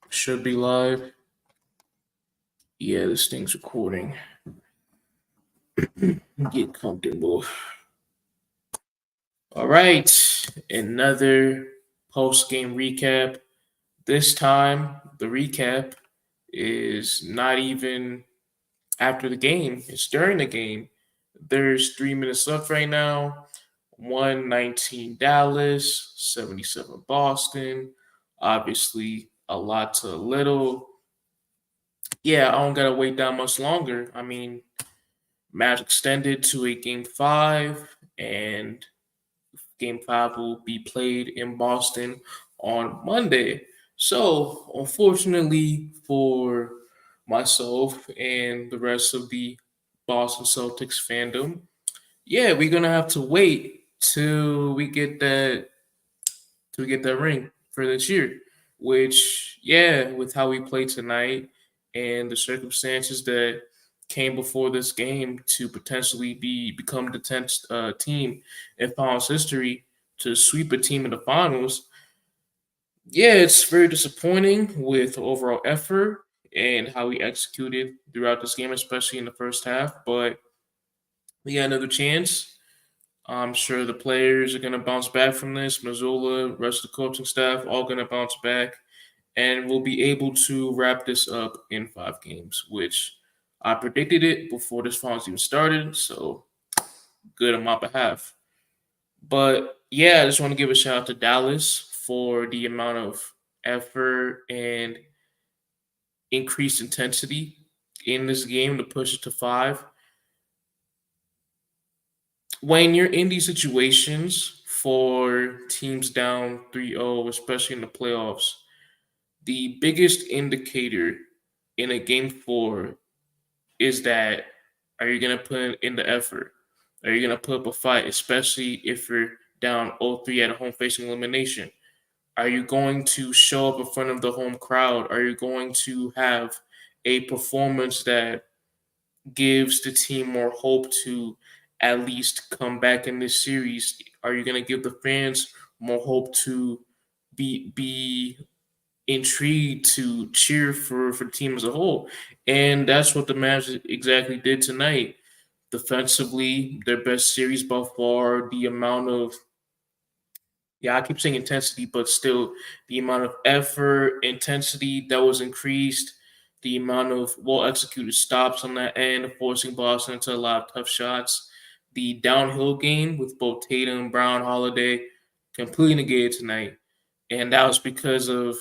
Should be live. Yeah, this thing's recording. Get comfortable. All right, another post game recap. This time, the recap is not even after the game, it's during the game. There's 3 minutes left right now. 119 Dallas, 77 Boston. Obviously, a lot to a little. Yeah, I don't gotta wait that much longer. I mean, Mavs extended to a game 5, and game 5 will be played in Boston on Monday. So, unfortunately for myself and the rest of the Boston Celtics fandom, yeah, we're gonna have to wait till we get that ring for this year. Which, yeah, with how we played tonight and the circumstances that came before this game to potentially become the 10th team in finals history to sweep a team in the finals. Yeah, it's very disappointing with overall effort and how we executed throughout this game, especially in the first half. But we got another chance. I'm sure the players are going to bounce back from this. Missoula, rest of the coaching staff, all going to bounce back, and we'll be able to wrap this up in 5 games, which I predicted it before this finals even started. So good on my behalf. But yeah, I just want to give a shout out to Dallas for the amount of effort and increased intensity in this game to push it to 5. When you're in these situations for teams down 3-0, especially in the playoffs, the biggest indicator in a game 4 is that, are you going to put in the effort? Are you going to put up a fight, especially if you're down 0-3 at a home facing elimination? Are you going to show up in front of the home crowd? Are you going to have a performance that gives the team more hope to at least come back in this series? Are you going to give the fans more hope to be intrigued to cheer for the team as a whole? And that's what the Mavs exactly did tonight. Defensively, their best series by far. The amount of, yeah, I keep saying intensity, but still the amount of effort, intensity that was increased, the amount of well executed stops on that end, forcing Boston to a lot of tough shots. The downhill game with both Tatum, Brown, Holiday completely negated tonight. And that was because of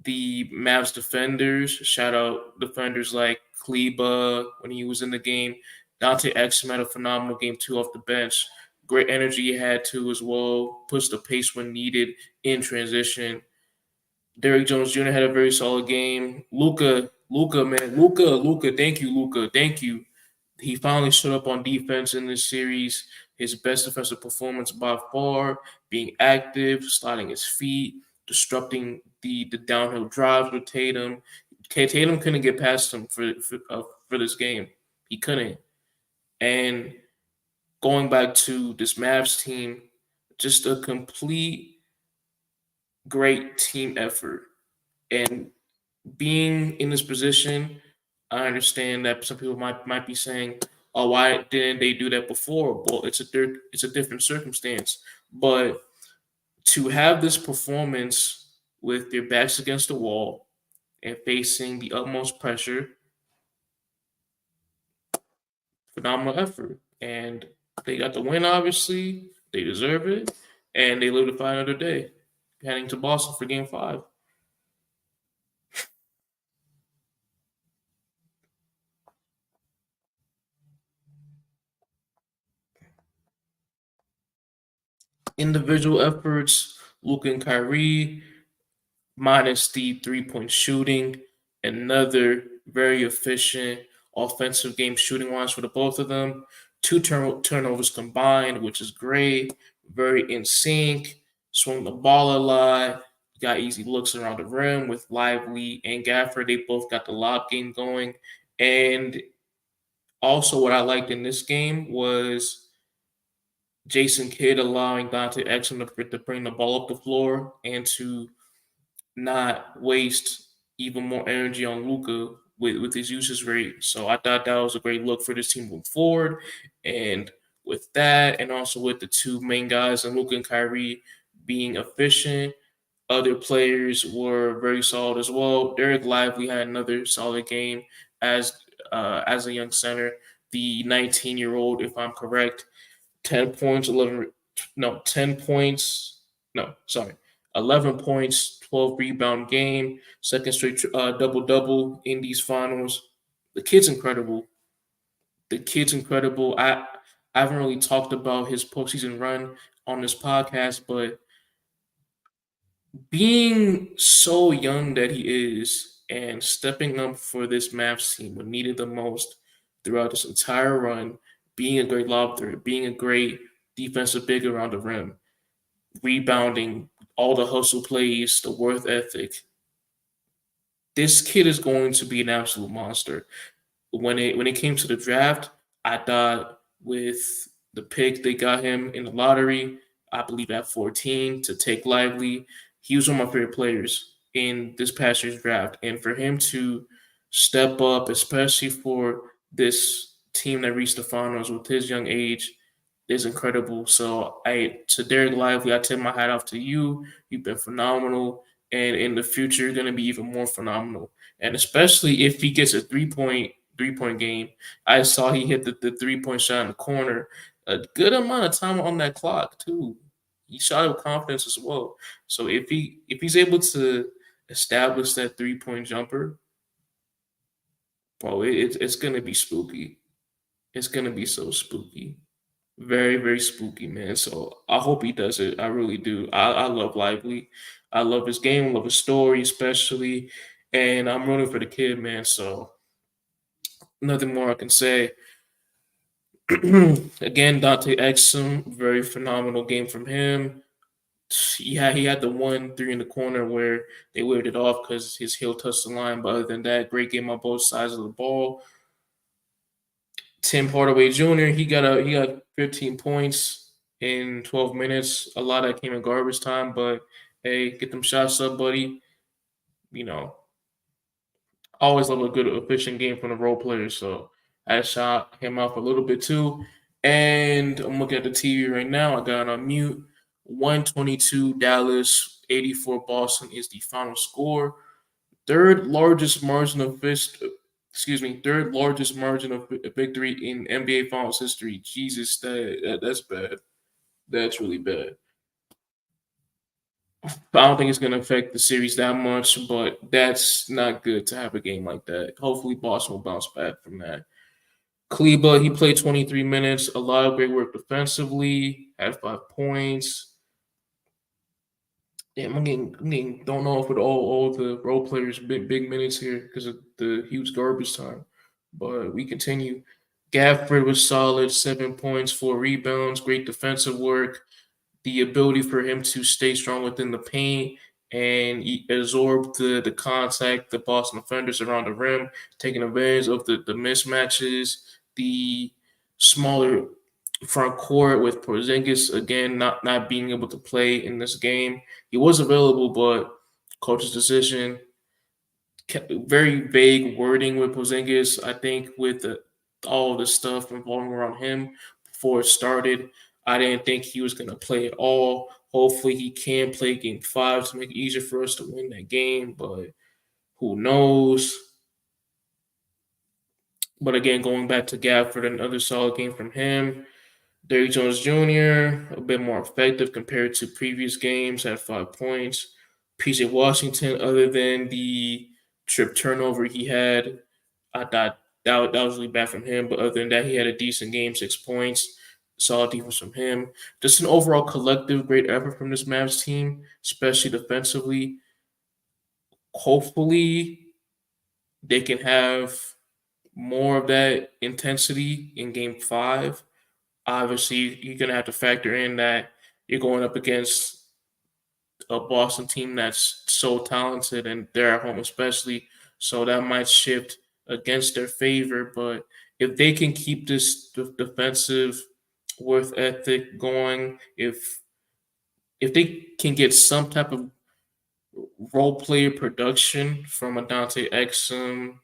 the Mavs defenders. Shout out defenders like Kleba when he was in the game. Dante Exum had a phenomenal game too off the bench. Great energy he had too as well. Pushed the pace when needed in transition. Derrick Jones Jr. had a very solid game. Luca. Thank you, Luca. Thank you. He finally showed up on defense in this series. His best defensive performance by far, being active, sliding his feet, disrupting the downhill drives with Tatum. Tatum couldn't get past him for this game. He couldn't. And going back to this Mavs team, just a complete great team effort. And being in this position, I understand that some people might be saying, "Oh, why didn't they do that before?" Well, it's a different circumstance, but to have this performance with your backs against the wall and facing the utmost pressure, phenomenal effort, and they got the win. Obviously, they deserve it, and they live to fight another day, heading to Boston for Game 5. Individual efforts, Luka and Kyrie, minus the 3-point shooting. Another very efficient offensive game shooting wise for the both of them. Two turnovers combined, which is great. Very in sync. Swung the ball a lot. Got easy looks around the rim with Lively and Gafford. They both got the lob game going. And also, what I liked in this game was Jason Kidd allowing Dante Exum to bring the ball up the floor and to not waste even more energy on Luca with his usage rate. So I thought that was a great look for this team moving forward. And with that, and also with the two main guys and Luca and Kyrie being efficient, other players were very solid as well. Derek Lively had another solid game as as a young center. The 19-year-old, if I'm correct, 10 points, 11, no, 10 points, no, sorry, 11 points, 12 rebound game, second straight double double in these finals. The kid's incredible. The kid's incredible. I haven't really talked about his postseason run on this podcast, but being so young that he is and stepping up for this Mavs team when needed the most throughout this entire run, being a great lob threat, being a great defensive big around the rim, rebounding, all the hustle plays, the worth ethic. This kid is going to be an absolute monster. When it came to the draft, I thought with the pick they got him in the lottery, I believe at 14 to take Lively, he was one of my favorite players in this past year's draft. And for him to step up, especially for this team that reached the finals with his young age, is incredible. So I to Derek Lively, I tip my hat off to you. You've been phenomenal. And in the future, you're gonna be even more phenomenal. And especially if he gets a three point game. I saw he hit the 3 point shot in the corner. A good amount of time on that clock too. He shot with confidence as well. So if he's able to establish that 3 point jumper, bro, it's gonna be spooky. It's gonna be so spooky. Very, very spooky, man. So I hope he does it. I really do. I love Lively. I love his game, love his story, especially. And I'm rooting for the kid, man. So nothing more I can say. Again, Dante Exum, very phenomenal game from him. He had the one three in the corner where they waved it off because his heel touched the line. But other than that, great game on both sides of the ball. Tim Hardaway Jr. He got 15 points in 12 minutes. A lot of that came in garbage time, but hey, get them shots up, buddy. You know, I always love a good efficient game from the role players. So I shot him off a little bit too. And I'm looking at the TV right now. I got it on mute. 122 Dallas, 84 Boston is the final score. Third largest margin of third largest margin of victory in NBA Finals history. Jesus, that's bad. That's really bad. I don't think it's going to affect the series that much, but that's not good to have a game like that. Hopefully, Boston will bounce back from that. Kleba, he played 23 minutes, a lot of great work defensively, had 5 points. Yeah, I'm getting don't know if with all the role players big minutes here because of the huge garbage time. But we continue. Gafford was solid, 7 points, 4 rebounds, great defensive work, the ability for him to stay strong within the paint and absorb the contact, the Boston defenders around the rim, taking advantage of the mismatches, the smaller front court with Porzingis again not being able to play in this game. He was available, but coach's decision. Very vague wording with Porzingis. I think with all the stuff revolving around him before it started, I didn't think he was going to play at all. Hopefully, he can play Game 5 to make it easier for us to win that game, but who knows? But again, going back to Gafford, another solid game from him. Derrick Jones Jr., a bit more effective compared to previous games, had 5 points. PJ Washington, other than the trip turnover he had, I thought that was really bad from him. But other than that, he had a decent game, 6 points. Solid defense from him. Just an overall collective great effort from this Mavs team, especially defensively. Hopefully, they can have more of that intensity in game 5. Obviously, you're going to have to factor in that you're going up against a Boston team that's so talented and they're at home, especially. So that might shift against their favor. But if they can keep this defensive worth ethic going, if they can get some type of role player production from a Dante Exum,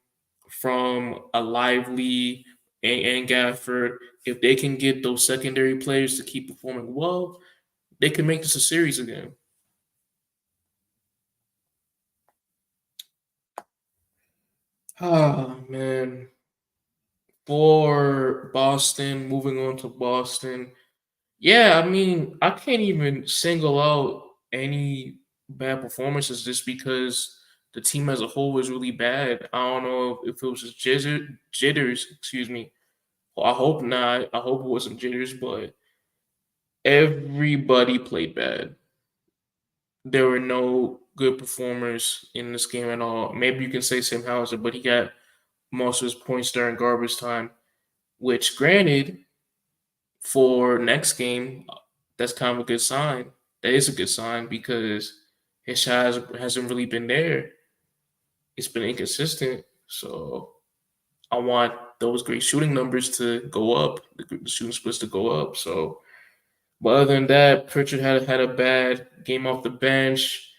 from a Lively and Gafford, if they can get those secondary players to keep performing well, they can make this a series again. Oh man. For Boston, moving on to Boston. Yeah, I mean, I can't even single out any bad performances just because the team as a whole was really bad. I don't know if it was just jitters, excuse me. Well, I hope not. I hope it wasn't jitters, but everybody played bad. There were no good performers in this game at all. Maybe you can say Sam Hauser, but he got most of his points during garbage time, which granted, for next game, that's kind of a good sign. That is a good sign because his shot hasn't really been there. It's been inconsistent. So I want those great shooting numbers to go up, the shooting splits to go up. So, but other than that, Pritchard had a bad game off the bench.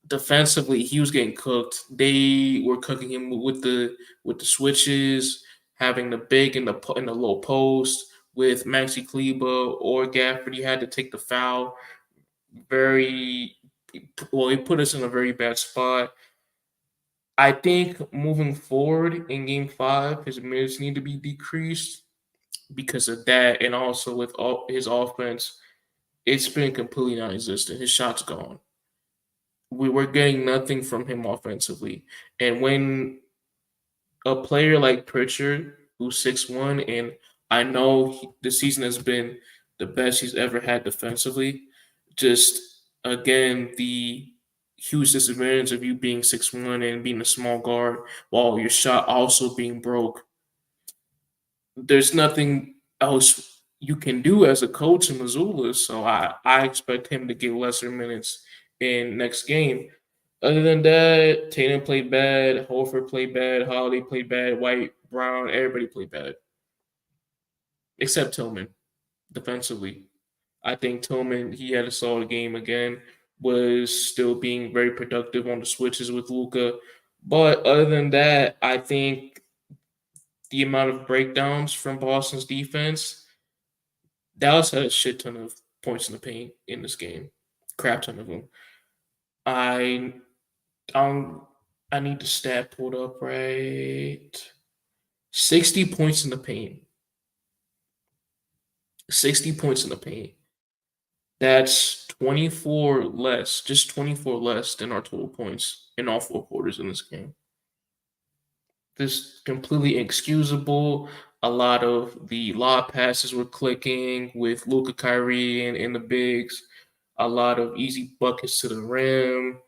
Defensively, he was getting cooked. They were cooking him with the switches, having the big in the low post with Maxi Kleba or Gafford. He had to take the foul. Very well. He put us in a very bad spot. I think moving forward in Game Five, his minutes need to be decreased because of that, and also with all his offense, it's been completely non-existent. His shot's gone. We were getting nothing from him offensively. And when a player like Pritchard, who's 6'1", and I know the season has been the best he's ever had defensively, just again, the huge disadvantage of you being 6'1" and being a small guard while your shot also being broke. There's nothing else you can do as a coach in Missoula, so I expect him to get lesser minutes in next game. Other than that, Tatum played bad, Horford played bad, Holiday played bad, White, Brown, everybody played bad. Except Tillman, defensively. I think Tillman, he had a solid game again, was still being very productive on the switches with Luca. But other than that, I think the amount of breakdowns from Boston's defense, Dallas had a shit ton of points in the paint in this game. Crap ton of them. I um I need the stat pulled up right. 60 points in the paint. 60 points in the paint. That's 24 less, just 24 less than our total points in all four quarters in this game. This completely inexcusable. A lot of the lob passes were clicking with Luka Kyrie and the bigs. A lot of easy buckets to the rim.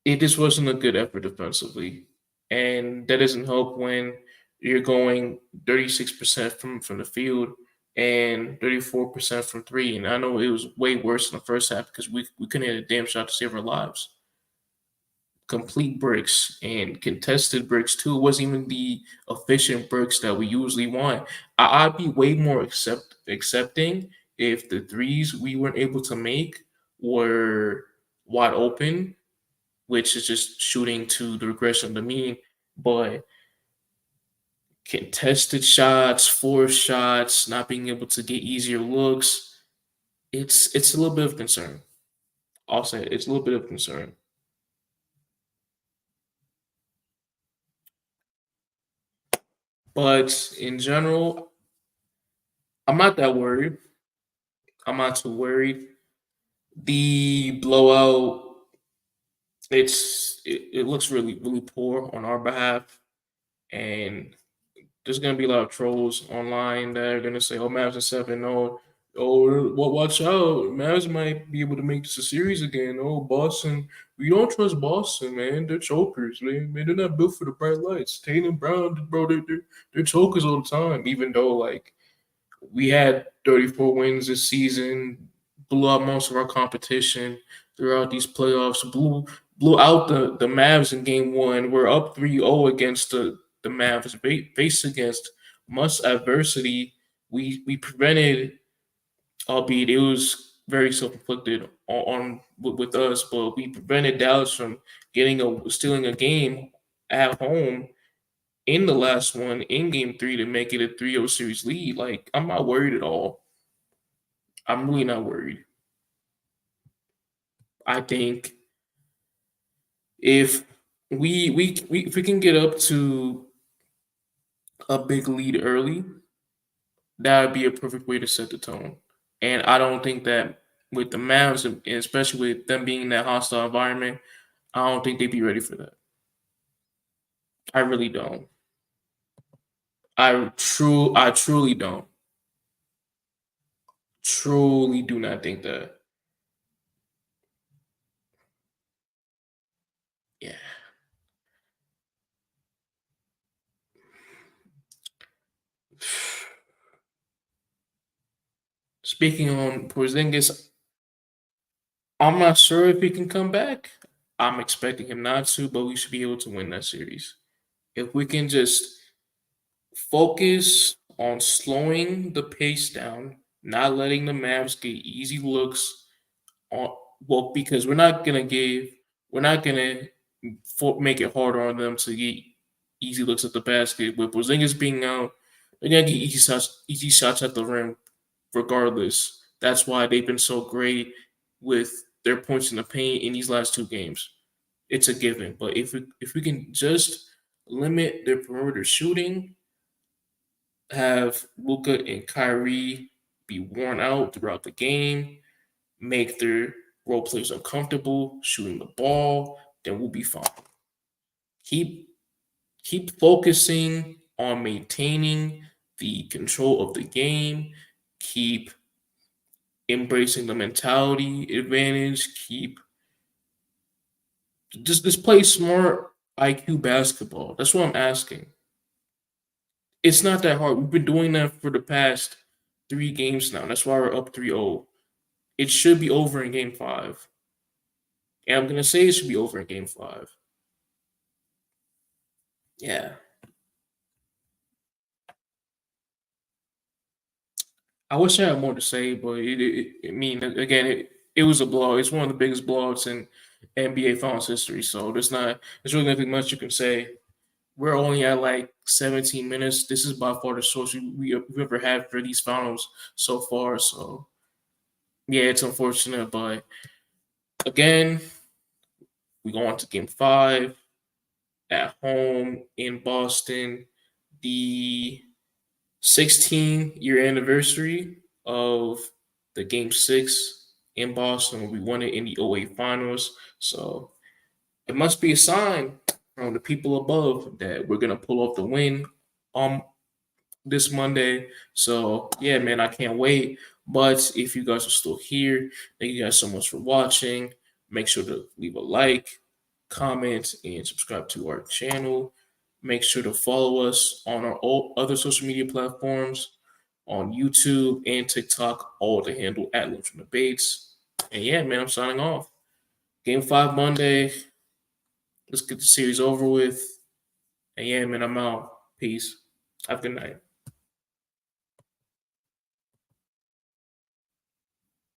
It just wasn't a good effort defensively. And that doesn't help when you're going 36% from the field and 34% from three. And I know it was way worse in the first half because we couldn't hit a damn shot to save our lives. Complete bricks and contested bricks too. It wasn't even the efficient bricks that we usually want. I'd be way more accepting if the threes we weren't able to make were wide open, which is just shooting to the regression of the mean. But contested shots, forced shots, not being able to get easier looks, it's a little bit of concern. I'll say it's a little bit of concern. But in general, I'm not that worried. I'm not too worried. The blowout, it looks really poor on our behalf, and there's gonna be a lot of trolls online that are gonna say, "Oh, Mavs are 7-0. Oh, well, watch out, Mavs might be able to make this a series again. Oh, Boston, we don't trust Boston, man. They're chokers, man. They're not built for the bright lights. Tatum Brown, bro, they're chokers all the time. Even though like we had 34 wins this season, blew out most of our competition throughout these playoffs, blew out the Mavs in game one. We're up 3-0 against the Mavs, faced against much adversity. We prevented, albeit it was very self-inflicted with us, but we prevented Dallas from stealing a game at home in the last one in game three to make it a 3-0 series lead. Like, I'm not worried at all. I'm really not worried. I think if we if we can get up to a big lead early, that would be a perfect way to set the tone. And I don't think that with the Mavs, and especially with them being in that hostile environment, I don't think they'd be ready for that. I really don't. I truly don't. Truly do not think that. Yeah. Speaking on Porzingis, I'm not sure if he can come back. I'm expecting him not to, but we should be able to win that series. If we can just focus on slowing the pace down, not letting the Mavs get easy looks on, well, because we're not gonna make it harder on them to get easy looks at the basket. With Porzingis being out, they're gonna get easy shots at the rim regardless. That's why they've been so great with their points in the paint in these last two games. It's a given. But if we can just limit their perimeter shooting, have Luka and Kyrie be worn out throughout the game, make their role players uncomfortable shooting the ball, then we'll be fine. Keep keep focusing on maintaining the control of the game. Keep embracing the mentality advantage. Keep just play smart IQ basketball. That's what I'm asking. It's not that hard. We've been doing that for the past three games now. That's why we're up 3-0. It should be over in game five. And I'm gonna say it should be over in game five. Yeah. I wish I had more to say, but I mean, again, it was a blow. It's one of the biggest blowouts in NBA Finals history. So there's really nothing much you can say. We're only at like 17 minutes. This is by far the shortest we've ever had for these finals so far. So yeah, it's unfortunate, but again, we go on to Game Five at home in Boston. The 16-year anniversary of the Game 6 in Boston when we won it in the '08 finals. So it must be a sign from the people above that we're going to pull off the win um this Monday. So yeah, man, I can't wait. But if you guys are still here, thank you guys so much for watching. Make sure to leave a like, comment, and subscribe to our channel. Make sure to follow us on our other social media platforms on YouTube and TikTok, all to handle at Lunch from Debates. And yeah, man, I'm signing off. Game 5 Monday. Let's get the series over with. And yeah, man, I'm out. Peace. Have a good night.